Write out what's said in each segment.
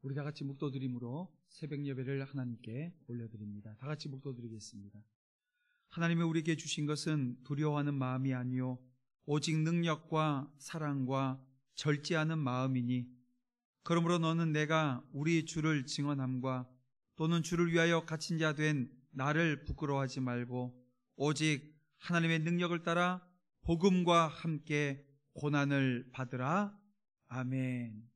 우리 다 같이 묵도드림으로 새벽 예배를 하나님께 올려드립니다. 다 같이 묵도드리겠습니다. 하나님이 우리에게 주신 것은 두려워하는 마음이 아니요 오직 능력과 사랑과 절제하는 마음이니, 그러므로 너는 내가 우리 주를 증언함과 또는 주를 위하여 갇힌 자 된 나를 부끄러워하지 말고 오직 하나님의 능력을 따라 복음과 함께 고난을 받으라. 아멘.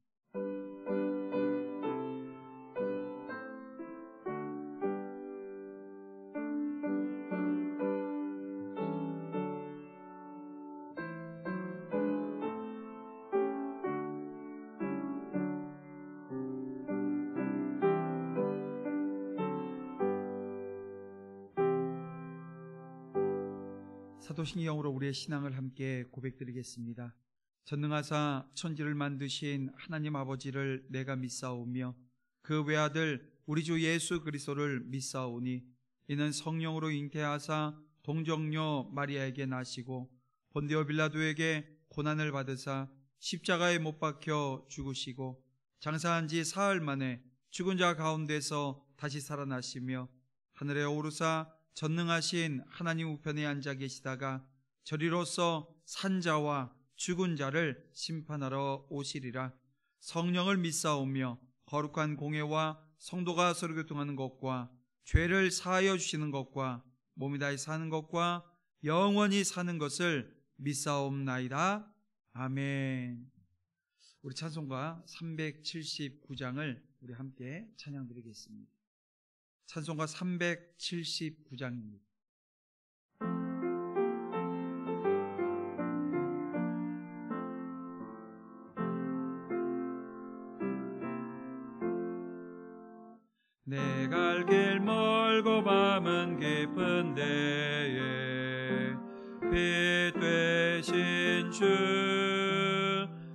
사도신경으로 우리의 신앙을 함께 고백드리겠습니다. 전능하사 천지를 만드신 하나님 아버지를 내가 믿사오며 그 외아들 우리 주 예수 그리스도를 믿사오니, 이는 성령으로 잉태하사 동정녀 마리아에게 나시고 본디오 빌라도에게 고난을 받으사 십자가에 못 박혀 죽으시고 장사한 지 사흘 만에 죽은 자 가운데서 다시 살아나시며 하늘에 오르사 전능하신 하나님 우편에 앉아 계시다가 저리로서 산자와 죽은 자를 심판하러 오시리라. 성령을 믿사오며 거룩한 공회와 성도가 서로 교통하는 것과 죄를 사하여 주시는 것과 몸이 다해 사는 것과 영원히 사는 것을 믿사옵나이다. 아멘. 우리 찬송가 379장을 우리 함께 찬양드리겠습니다. 찬송가 379장입니다. 내 갈 길 멀고 밤은 깊은 데에 빛 되신 주,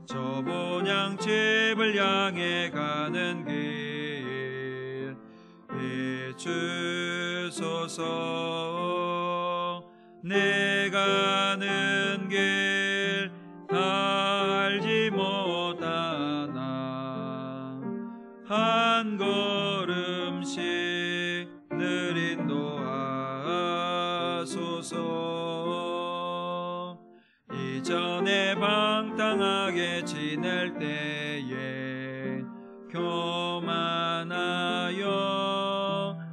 저 본향집을 향해 가는 길 비추소서. 내 가는 길 다 알지 못하나 한 걸음씩 늘 인도하소서. 이전에 방탕하게 지낼 때에 교만하여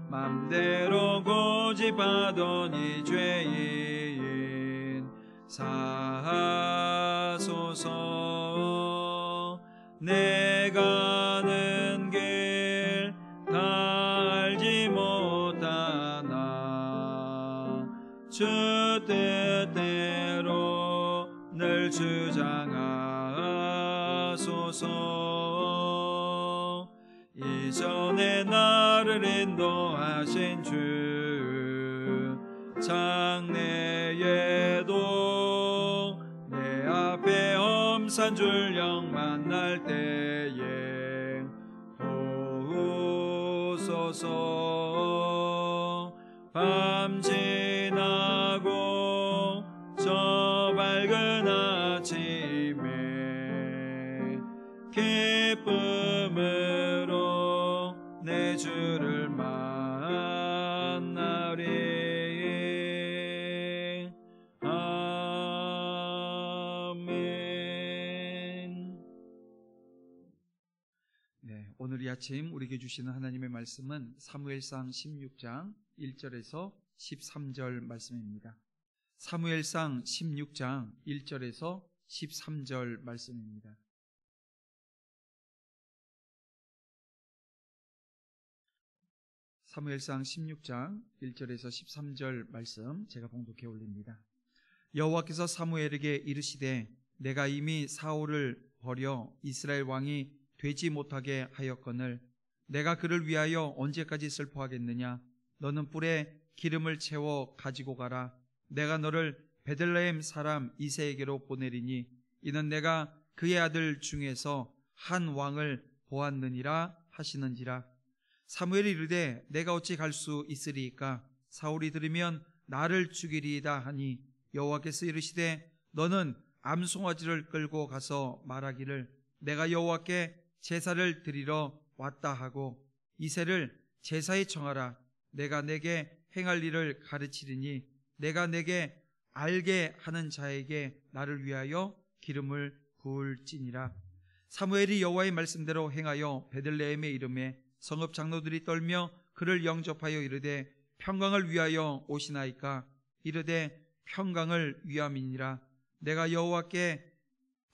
맘대로 고집하던 이 죄인 사하소서. 내 가는 길 다 알지 못하나 주 뜻대로 늘 주장하소서. 이전에 나를 인도하신 주, 장래에도 내 앞에 험산 줄령 만날 때에 도우소서. 밤 지나고 저 밝은 아침에 기쁨으로 내 주를 만나리. 아멘. 네, 오늘 이 아침 우리에게 주시는 하나님의 말씀은 사무엘상 16장 1절에서 13절 말씀입니다. 사무엘상 16장 1절에서 13절 말씀입니다. 사무엘상 16장 1절에서 13절 말씀 제가 봉독해 올립니다. 여호와께서 사무엘에게 이르시되, 내가 이미 사울을 버려 이스라엘 왕이 되지 못하게 하였거늘 내가 그를 위하여 언제까지 슬퍼하겠느냐. 너는 뿔에 기름을 채워 가지고 가라. 내가 너를 베들레헴 사람 이새에게로 보내리니 이는 내가 그의 아들 중에서 한 왕을 보았느니라 하시는지라. 사무엘이 이르되, 내가 어찌 갈 수 있으리이까? 사울이 들으면 나를 죽이리이다 하니 여호와께서 이르시되, 너는 암송아지를 끌고 가서 말하기를, 내가 여호와께 제사를 드리러 왔다 하고 이새를 제사에 청하라. 내가 내게 행할 일을 가르치리니 내가 내게 알게 하는 자에게 나를 위하여 기름을 부을지니라. 사무엘이 여호와의 말씀대로 행하여 베들레헴에 이르매 성읍 장로들이 떨며 그를 영접하여 이르되 평강을 위하여 오시나이까? 이르되 평강을 위함이니라. 내가 여호와께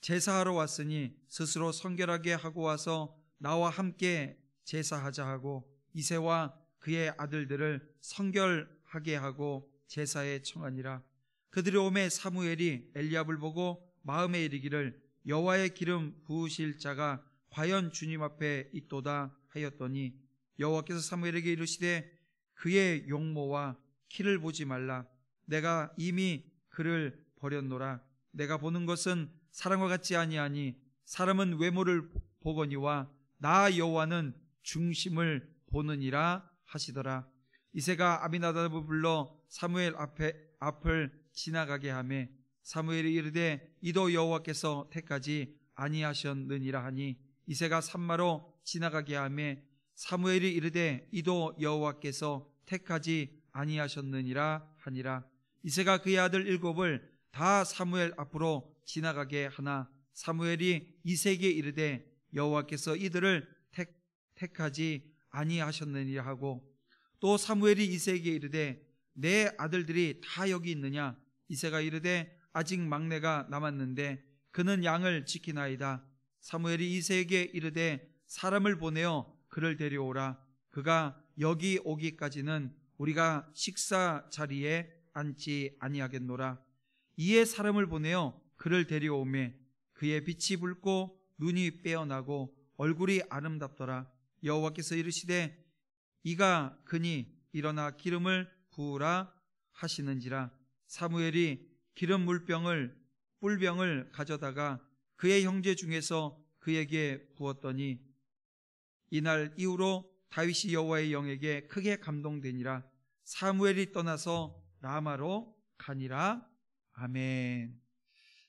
제사하러 왔으니 스스로 성결하게 하고 와서 나와 함께 제사하자 하고 이새와 그의 아들들을 성결하게 하고 제사에 청하니라. 그들이 오매 사무엘이 엘리압을 보고 마음에 이르기를 여호와의 기름 부으실 자가 과연 주님 앞에 있도다 하였더니 여호와께서 사무엘에게 이르시되 그의 용모와 키를 보지 말라. 내가 이미 그를 버렸노라. 내가 보는 것은 사람과 같지 아니하니 사람은 외모를 보거니와 나 여호와는 중심을 보느니라 하시더라. 이새가 아비나답을 불러 사무엘 앞을 지나가게 하매 사무엘이 이르되 이도 여호와께서 택하지 아니하셨느니라 하니 이새가 산마로 지나가게 하매 사무엘이 이르되 이도 여호와께서 택하지 아니하셨느니라 하니라. 이새가 그의 아들 7을 다 사무엘 앞으로 지나가게 하나 사무엘이 이새에게 이르되 여호와께서 이들을 택하지 아니하셨느니라 하고 또 사무엘이 이새에게 이르되 내 아들들이 다 여기 있느냐? 이새가 이르되 아직 막내가 남았는데 그는 양을 지키나이다. 사무엘이 이새에게 이르되 사람을 보내어 그를 데려오라. 그가 여기 오기까지는 우리가 식사 자리에 앉지 아니하겠노라. 이에 사람을 보내어 그를 데려오매 그의 빛이 붉고 눈이 빼어나고 얼굴이 아름답더라. 여호와께서 이르시되 이가 그니 일어나 기름을 부으라 하시는지라. 사무엘이 기름 뿔병을 가져다가 그의 형제 중에서 그에게 부었더니 이날 이후로 다윗이 여호와의 영에게 크게 감동되니라. 사무엘이 떠나서 라마로 가니라. 아멘.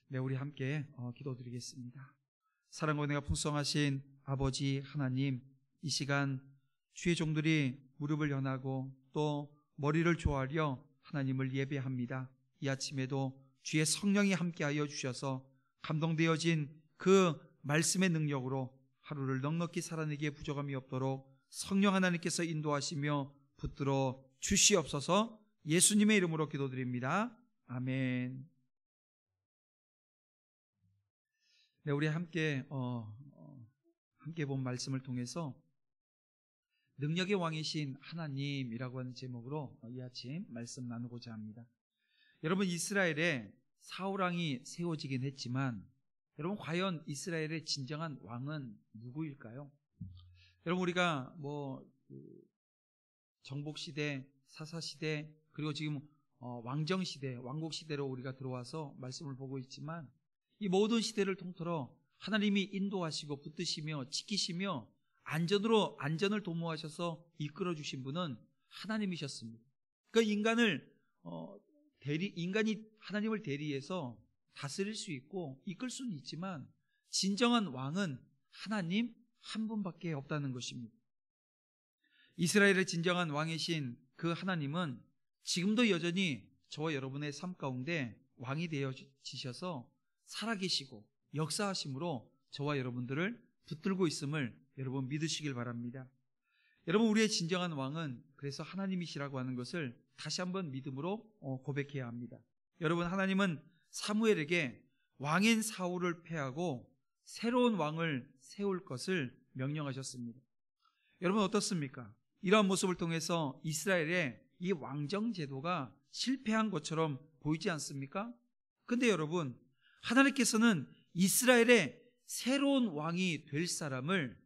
네, 우리 함께 기도드리겠습니다. 사랑과 은혜가 풍성하신 아버지 하나님, 이 시간 주의 종들이 무릎을 연하고 또 머리를 조아려 하나님을 예배합니다. 이 아침에도 주의 성령이 함께하여 주셔서 감동되어진 그 말씀의 능력으로 하루를 넉넉히 살아내기에 부족함이 없도록 성령 하나님께서 인도하시며 붙들어 주시옵소서. 예수님의 이름으로 기도드립니다. 아멘. 네, 우리 함께 본 말씀을 통해서 능력의 왕이신 하나님이라고 하는 제목으로 이 아침 말씀 나누고자 합니다. 여러분, 이스라엘에 사울왕이 세워지긴 했지만 여러분, 과연 이스라엘의 진정한 왕은 누구일까요? 여러분, 우리가 정복시대, 사사시대, 그리고 지금 왕정시대, 왕국시대로 우리가 들어와서 말씀을 보고 있지만 이 모든 시대를 통틀어 하나님이 인도하시고 붙드시며 지키시며 안전을 도모하셔서 이끌어 주신 분은 하나님이셨습니다. 그러니까 인간이 하나님을 대리해서 다스릴 수 있고 이끌 수는 있지만 진정한 왕은 하나님 한 분밖에 없다는 것입니다. 이스라엘의 진정한 왕이신 그 하나님은 지금도 여전히 저와 여러분의 삶 가운데 왕이 되어지셔서 살아계시고 역사하심으로 저와 여러분들을 붙들고 있음을 여러분 믿으시길 바랍니다. 여러분, 우리의 진정한 왕은 그래서 하나님이시라고 하는 것을 다시 한번 믿음으로 고백해야 합니다. 여러분, 하나님은 사무엘에게 왕인 사울을 패하고 새로운 왕을 세울 것을 명령하셨습니다. 여러분, 어떻습니까? 이러한 모습을 통해서 이스라엘의 이 왕정 제도가 실패한 것처럼 보이지 않습니까? 근데 여러분, 하나님께서는 이스라엘의 새로운 왕이 될 사람을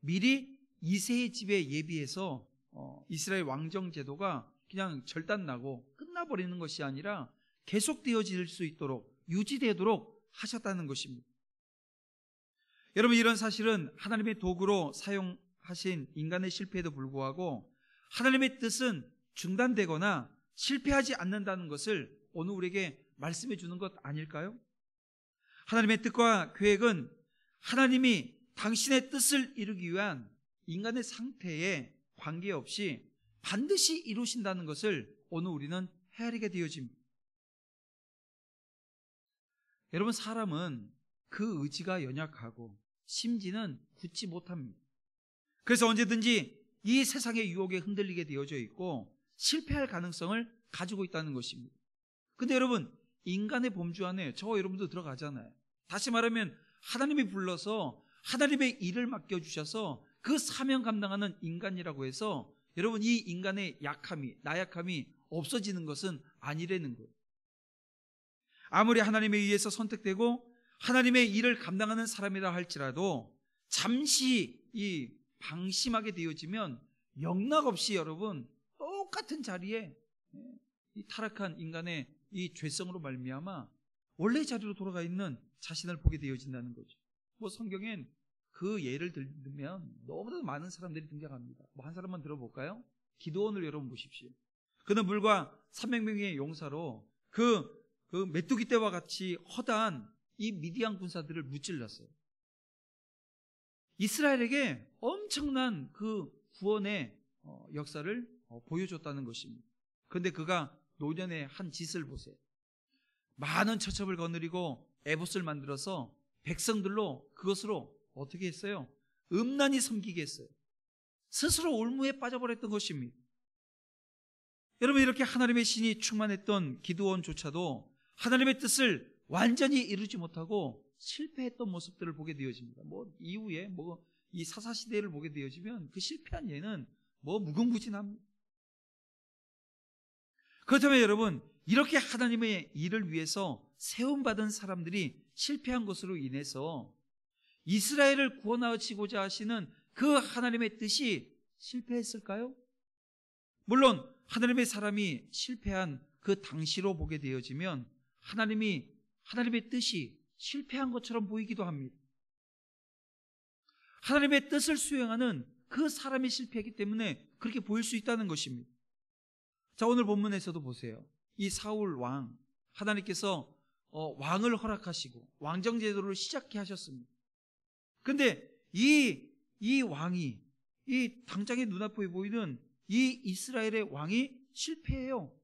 미리 이새의 집에 예비해서 이스라엘 왕정 제도가 그냥 절단나고 끝나버리는 것이 아니라 계속되어질 수 있도록 유지되도록 하셨다는 것입니다. 여러분, 이런 사실은 하나님의 도구로 사용하신 인간의 실패에도 불구하고 하나님의 뜻은 중단되거나 실패하지 않는다는 것을 오늘 우리에게 말씀해 주는 것 아닐까요? 하나님의 뜻과 계획은 하나님이 당신의 뜻을 이루기 위한 인간의 상태에 관계없이 반드시 이루신다는 것을 오늘 우리는 헤아리게 되어집니다. 여러분, 사람은 그 의지가 연약하고 심지는 굳지 못합니다. 그래서 언제든지 이 세상의 유혹에 흔들리게 되어져 있고 실패할 가능성을 가지고 있다는 것입니다. 근데 여러분, 인간의 범주 안에 저와 여러분도 들어가잖아요. 다시 말하면 하나님이 불러서 하나님의 일을 맡겨주셔서 그 사명 감당하는 인간이라고 해서 여러분, 이 인간의 약함이, 나약함이 없어지는 것은 아니라는 거예요. 아무리 하나님에 의해서 선택되고 하나님의 일을 감당하는 사람이라 할지라도 잠시 이 방심하게 되어지면 영락없이 여러분 똑같은 자리에 이 타락한 인간의 이 죄성으로 말미암아 원래 자리로 돌아가 있는 자신을 보게 되어진다는 거죠. 뭐 성경엔 그 예를 들면 너무나도 많은 사람들이 등장합니다. 뭐 한 사람만 들어볼까요? 기드온을 여러분 보십시오. 그는 불과 300명의 용사로 그 메뚜기 떼와 같이 허다한 이 미디안 군사들을 무찔렀어요. 이스라엘에게 엄청난 그 구원의 역사를 보여줬다는 것입니다. 그런데 그가 노년의 한 짓을 보세요. 많은 처첩을 거느리고 에봇을 만들어서 백성들로 그것으로 어떻게 했어요? 음란히 섬기게 했어요. 스스로 올무에 빠져버렸던 것입니다. 여러분, 이렇게 하나님의 신이 충만했던 기드온조차도 하나님의 뜻을 완전히 이루지 못하고 실패했던 모습들을 보게 되어집니다. 뭐 이후에 뭐 이 사사시대를 보게 되어지면 그 실패한 예는 뭐 무궁무진합니다. 그렇다면 여러분, 이렇게 하나님의 일을 위해서 세움받은 사람들이 실패한 것으로 인해서 이스라엘을 구원하시고자 하시는 그 하나님의 뜻이 실패했을까요? 물론 하나님의 사람이 실패한 그 당시로 보게 되어지면 하나님의 뜻이 실패한 것처럼 보이기도 합니다. 하나님의 뜻을 수행하는 그 사람이 실패했기 때문에 그렇게 보일 수 있다는 것입니다. 자, 오늘 본문에서도 보세요. 이 사울 왕, 하나님께서 왕을 허락하시고 왕정제도를 시작해 하셨습니다. 그런데 이 왕이, 이 당장의 눈앞에 보이는 이 이스라엘의 왕이 실패해요.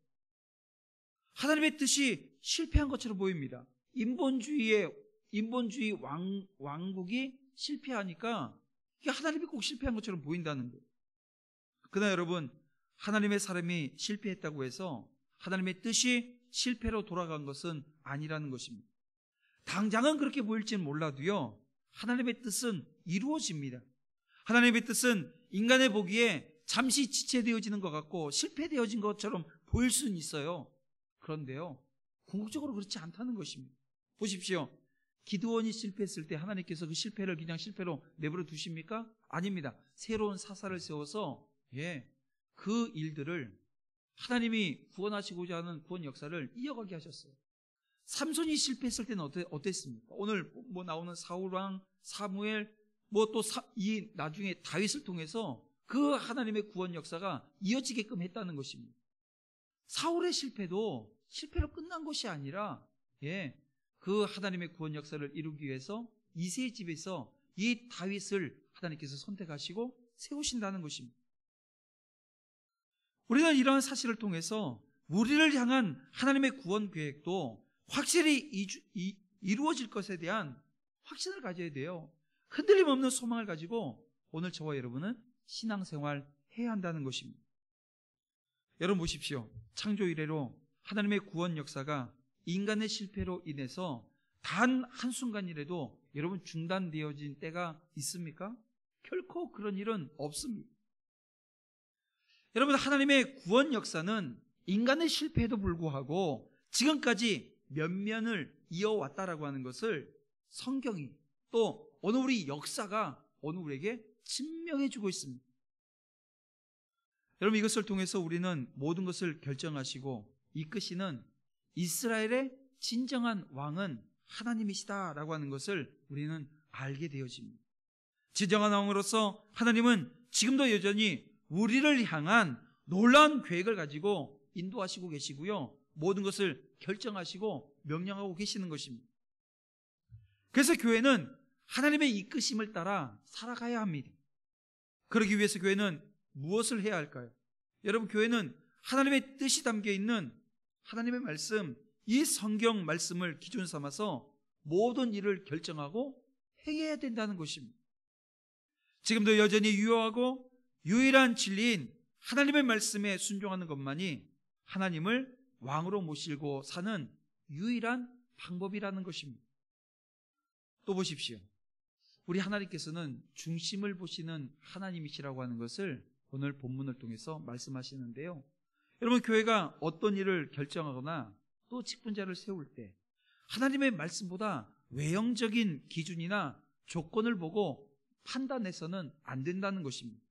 하나님의 뜻이 실패한 것처럼 보입니다. 인본주의 왕국이 실패하니까 이게 하나님이 꼭 실패한 것처럼 보인다는 거예요. 그러나 여러분, 하나님의 사람이 실패했다고 해서 하나님의 뜻이 실패로 돌아간 것은 아니라는 것입니다. 당장은 그렇게 보일지는 몰라도요, 하나님의 뜻은 이루어집니다. 하나님의 뜻은 인간의 보기에 잠시 지체되어지는 것 같고 실패되어진 것처럼 보일 수는 있어요. 그런데요, 궁극적으로 그렇지 않다는 것입니다. 보십시오. 기드온이 실패했을 때 하나님께서 그 실패를 그냥 실패로 내버려 두십니까? 아닙니다. 새로운 사사를 세워서 그 일들을 하나님이 구원하시고자 하는 구원 역사를 이어가게 하셨어요. 삼손이 실패했을 때는 어땠습니까? 오늘 뭐 나오는 사울왕, 사무엘, 뭐 또 이 나중에 다윗을 통해서 그 하나님의 구원 역사가 이어지게끔 했다는 것입니다. 사울의 실패도 실패로 끝난 것이 아니라 그 하나님의 구원 역사를 이루기 위해서 이새의 집에서 이 다윗을 하나님께서 선택하시고 세우신다는 것입니다. 우리는 이러한 사실을 통해서 우리를 향한 하나님의 구원 계획도 확실히 이루어질 것에 대한 확신을 가져야 돼요. 흔들림 없는 소망을 가지고 오늘 저와 여러분은 신앙생활 해야 한다는 것입니다. 여러분 보십시오. 창조 이래로 하나님의 구원 역사가 인간의 실패로 인해서 단 한순간이라도 여러분 중단되어진 때가 있습니까? 결코 그런 일은 없습니다. 여러분, 하나님의 구원 역사는 인간의 실패에도 불구하고 지금까지 면면을 이어왔다라고 하는 것을 성경이 또 오늘 우리 역사가 오늘 우리에게 증명해 주고 있습니다. 여러분, 이것을 통해서 우리는 모든 것을 결정하시고 이끄시는 이스라엘의 진정한 왕은 하나님이시다라고 하는 것을 우리는 알게 되어집니다. 진정한 왕으로서 하나님은 지금도 여전히 우리를 향한 놀라운 계획을 가지고 인도하시고 계시고요, 모든 것을 결정하시고 명령하고 계시는 것입니다. 그래서 교회는 하나님의 이끄심을 따라 살아가야 합니다. 그러기 위해서 교회는 무엇을 해야 할까요? 여러분, 교회는 하나님의 뜻이 담겨 있는 하나님의 말씀, 이 성경 말씀을 기준 삼아서 모든 일을 결정하고 행해야 된다는 것입니다. 지금도 여전히 유효하고 유일한 진리인 하나님의 말씀에 순종하는 것만이 하나님을 왕으로 모시고 사는 유일한 방법이라는 것입니다. 또 보십시오. 우리 하나님께서는 중심을 보시는 하나님이시라고 하는 것을 오늘 본문을 통해서 말씀하시는데요. 여러분, 교회가 어떤 일을 결정하거나 또 직분자를 세울 때 하나님의 말씀보다 외형적인 기준이나 조건을 보고 판단해서는 안 된다는 것입니다.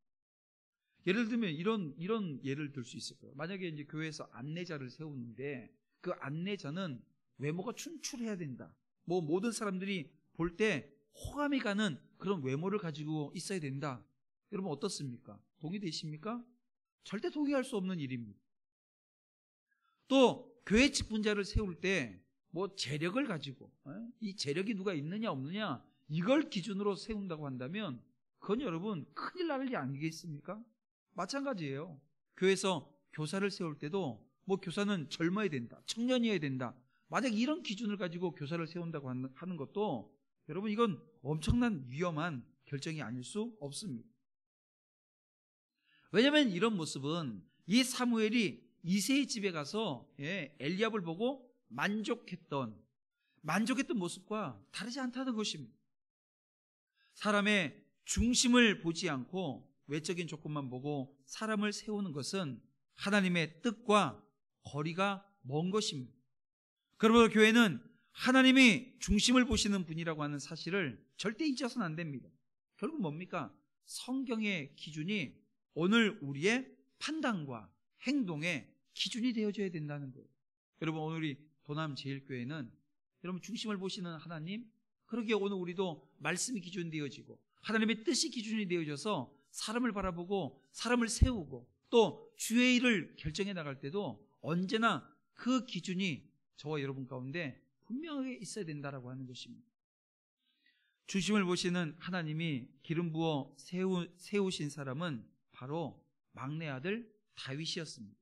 예를 들면 이런 예를 들 수 있을 거예요. 만약에 이제 교회에서 안내자를 세우는데 그 안내자는 외모가 춘출해야 된다. 모든 사람들이 볼 때 호감이 가는 그런 외모를 가지고 있어야 된다. 여러분, 어떻습니까? 동의되십니까? 절대 동의할 수 없는 일입니다. 또 교회 직분자를 세울 때 재력을 가지고 이 재력이 누가 있느냐 없느냐 이걸 기준으로 세운다고 한다면 그건 여러분 큰일 날 일 아니겠습니까? 마찬가지예요. 교회에서 교사를 세울 때도 교사는 젊어야 된다, 청년이어야 된다. 만약 이런 기준을 가지고 교사를 세운다고 하는 것도 여러분, 이건 엄청난 위험한 결정이 아닐 수 없습니다. 왜냐하면 이런 모습은 이 사무엘이 이새의 집에 가서 엘리압을 보고 만족했던 모습과 다르지 않다는 것입니다. 사람의 중심을 보지 않고 외적인 조건만 보고 사람을 세우는 것은 하나님의 뜻과 거리가 먼 것입니다. 그러므로 교회는 하나님이 중심을 보시는 분이라고 하는 사실을 절대 잊어서는 안 됩니다. 결국 뭡니까? 성경의 기준이 오늘 우리의 판단과 행동의 기준이 되어줘야 된다는 거예요. 여러분, 오늘 우리 도남제일교회는 여러분 중심을 보시는 하나님, 그러기에 오늘 우리도 말씀이 기준이 되어지고 하나님의 뜻이 기준이 되어져서 사람을 바라보고 사람을 세우고 또 주의 일을 결정해 나갈 때도 언제나 그 기준이 저와 여러분 가운데 분명하게 있어야 된다라고 하는 것입니다. 중심을 보시는 하나님이 기름 부어 세우신 사람은 바로 막내 아들 다윗이었습니다.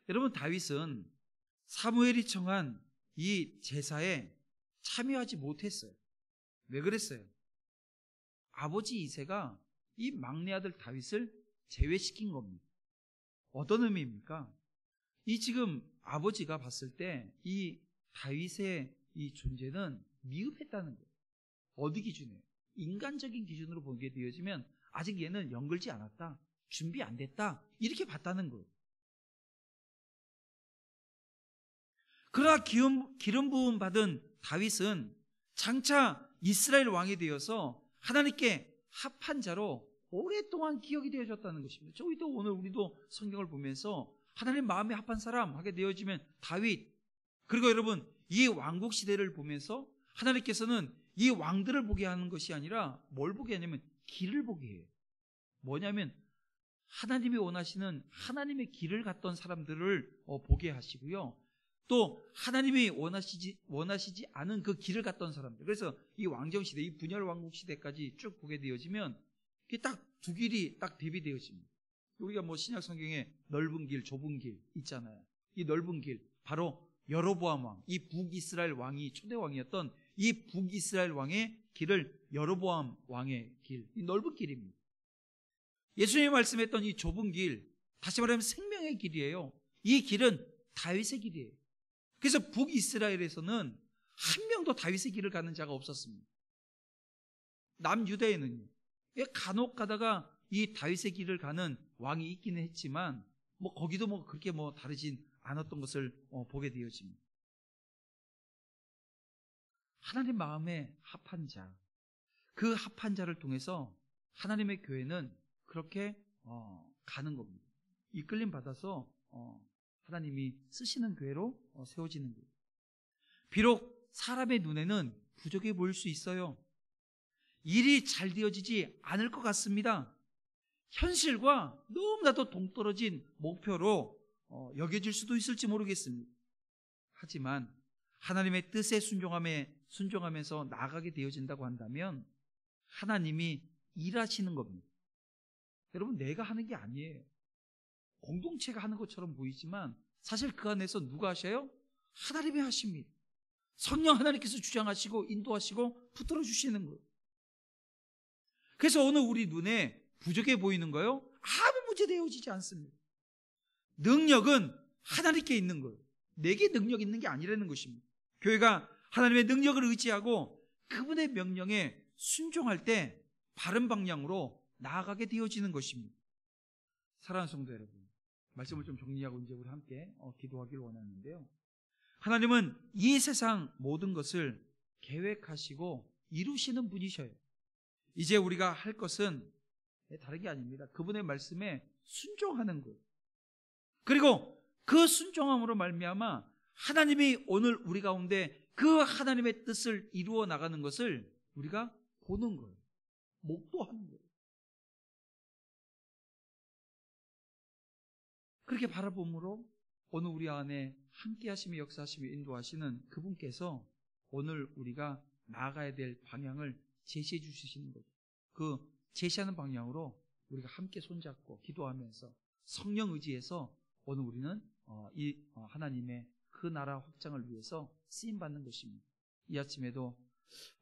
여러분, 다윗은 사무엘이 청한 이 제사에 참여하지 못했어요. 왜 그랬어요? 아버지 이새가 이 막내 아들 다윗을 제외시킨 겁니다. 어떤 의미입니까? 이 지금 아버지가 봤을 때 이 다윗의 이 존재는 미흡했다는 거예요. 어디 기준이에요? 인간적인 기준으로 보게 되어지면 아직 얘는 연글지 않았다, 준비 안 됐다, 이렇게 봤다는 거예요. 그러나 기름 부음 받은 다윗은 장차 이스라엘 왕이 되어서 하나님께 합한 자로 오랫동안 기억이 되어졌다는 것입니다. 저희도 오늘 우리도 성경을 보면서 하나님 마음에 합한 사람 하게 되어지면 다윗, 그리고 여러분 이 왕국 시대를 보면서 하나님께서는 이 왕들을 보게 하는 것이 아니라 뭘 보게 하냐면 길을 보게 해요. 뭐냐면 하나님이 원하시는 하나님의 길을 갔던 사람들을 보게 하시고요. 또 하나님이 원하시지 않은 그 길을 갔던 사람들. 그래서 이 왕정시대, 이 분열 왕국 시대까지 쭉 보게 되어지면 이게 딱 두 길이 딱 대비되어집니다. 우리가 신약 성경에 넓은 길, 좁은 길 있잖아요. 이 넓은 길, 바로 여로보암 왕, 이 북이스라엘 왕이 초대 왕이었던 이 북이스라엘 왕의 길을 여로보암 왕의 길, 이 넓은 길입니다. 예수님이 말씀했던 이 좁은 길, 다시 말하면 생명의 길이에요. 이 길은 다윗의 길이에요. 그래서 북이스라엘에서는 한 명도 다윗의 길을 가는 자가 없었습니다. 남유다에는요, 간혹 가다가 이 다윗의 길을 가는 왕이 있기는 했지만 거기도 그렇게 다르진 않았던 것을 보게 되어집니다. 하나님 마음에 합한 자, 그 합한 자를 통해서 하나님의 교회는 그렇게 가는 겁니다. 이끌림 받아서 하나님이 쓰시는 교회로 세워지는 거예요. 비록 사람의 눈에는 부족해 보일 수 있어요. 일이 잘 되어지지 않을 것 같습니다. 현실과 너무나도 동떨어진 목표로 여겨질 수도 있을지 모르겠습니다. 하지만 하나님의 뜻에 순종하면서 나아가게 되어진다고 한다면 하나님이 일하시는 겁니다. 여러분, 내가 하는 게 아니에요. 공동체가 하는 것처럼 보이지만 사실 그 안에서 누가 하셔요? 하나님이 하십니다. 성령 하나님께서 주장하시고 인도하시고 붙들어 주시는 거예요. 그래서 오늘 우리 눈에 부족해 보이는 거요, 아무 문제 되어지지 않습니다. 능력은 하나님께 있는 거예요. 내게 능력 있는 게 아니라는 것입니다. 교회가 하나님의 능력을 의지하고 그분의 명령에 순종할 때 바른 방향으로 나아가게 되어지는 것입니다. 사랑하는 성도 여러분, 말씀을 좀 정리하고 이제 우리 함께 기도하기를 원하는데요. 하나님은 이 세상 모든 것을 계획하시고 이루시는 분이셔요. 이제 우리가 할 것은 다른 게 아닙니다. 그분의 말씀에 순종하는 거예요. 그리고 그 순종함으로 말미암아 하나님이 오늘 우리 가운데 그 하나님의 뜻을 이루어 나가는 것을 우리가 보는 거예요. 목도하는 거예요. 그렇게 바라봄으로 오늘 우리 안에 함께 하시며 역사하시며 인도하시는 그분께서 오늘 우리가 나아가야 될 방향을 제시해 주시는 거죠. 그 제시하는 방향으로 우리가 함께 손잡고 기도하면서 성령 의지해서 오늘 우리는 이 하나님의 그 나라 확장을 위해서 쓰임받는 것입니다. 이 아침에도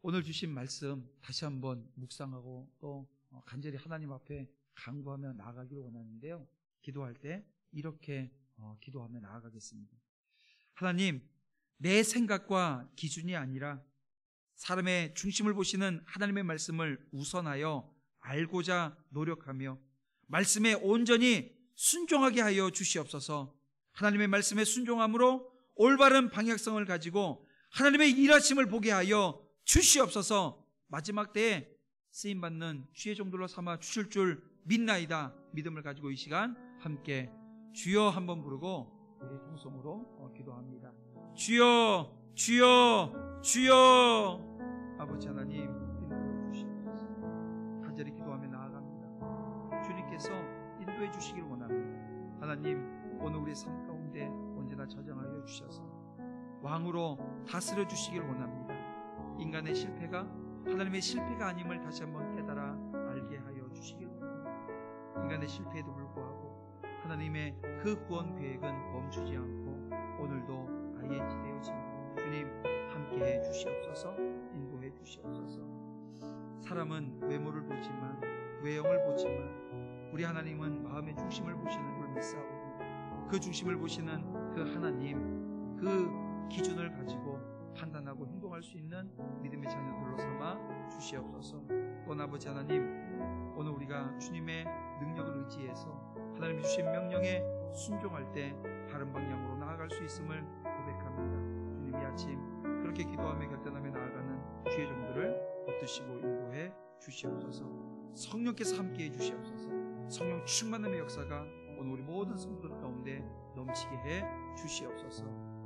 오늘 주신 말씀 다시 한번 묵상하고 또 간절히 하나님 앞에 간구하며 나아가기를 원하는데요. 기도할 때 이렇게 기도하며 나아가겠습니다. 하나님, 내 생각과 기준이 아니라 사람의 중심을 보시는 하나님의 말씀을 우선하여 알고자 노력하며 말씀에 온전히 순종하게 하여 주시옵소서. 하나님의 말씀에 순종함으로 올바른 방향성을 가지고 하나님의 일하심을 보게 하여 주시옵소서. 마지막 때에 쓰임받는 주의 종들로 삼아 주실 줄 믿나이다. 믿음을 가지고 이 시간 함께 주여 한번 부르고 우리 통성으로 기도합니다. 주여, 주여, 주여. 아버지 하나님, 인도해 주시옵소서. 간절히 기도하며 나아갑니다. 주님께서 인도해 주시길 원합니다. 하나님, 오늘 우리 삶 가운데 언제나 저장하여 주셔서 왕으로 다스려 주시길 원합니다. 인간의 실패가 하나님의 실패가 아님을 다시 한번 깨달아 알게 하여 주시길 원합니다. 인간의 실패에도 불구하고 하나님의 그 구원 계획은 멈추지 않고 오늘도 ING 되어집니다. 주님, 함께해 주시옵소서. 인도해 주시옵소서. 사람은 외모를 보지만, 외형을 보지만 우리 하나님은 마음의 중심을 보시는 줄 믿사오니 그 중심을 보시는 그 하나님, 그 기준을 가지고 판단하고 행동할 수 있는 믿음의 자녀들로 삼아 주시옵소서. 또 아버지 하나님, 오늘 우리가 주님의 능력을 의지해서 하나님이 주신 명령에 순종할 때 바른 방향으로 나아갈 수 있음을 고백합니다. 주님, 이 아침 그렇게 기도하며 결단하며 나아가는 주의 종들을 붙드시고 인도해 주시옵소서. 성령께서 함께해 주시옵소서. 성령 충만함의 역사가 오늘 우리 모든 성도들 가운데 넘치게 해 주시옵소서.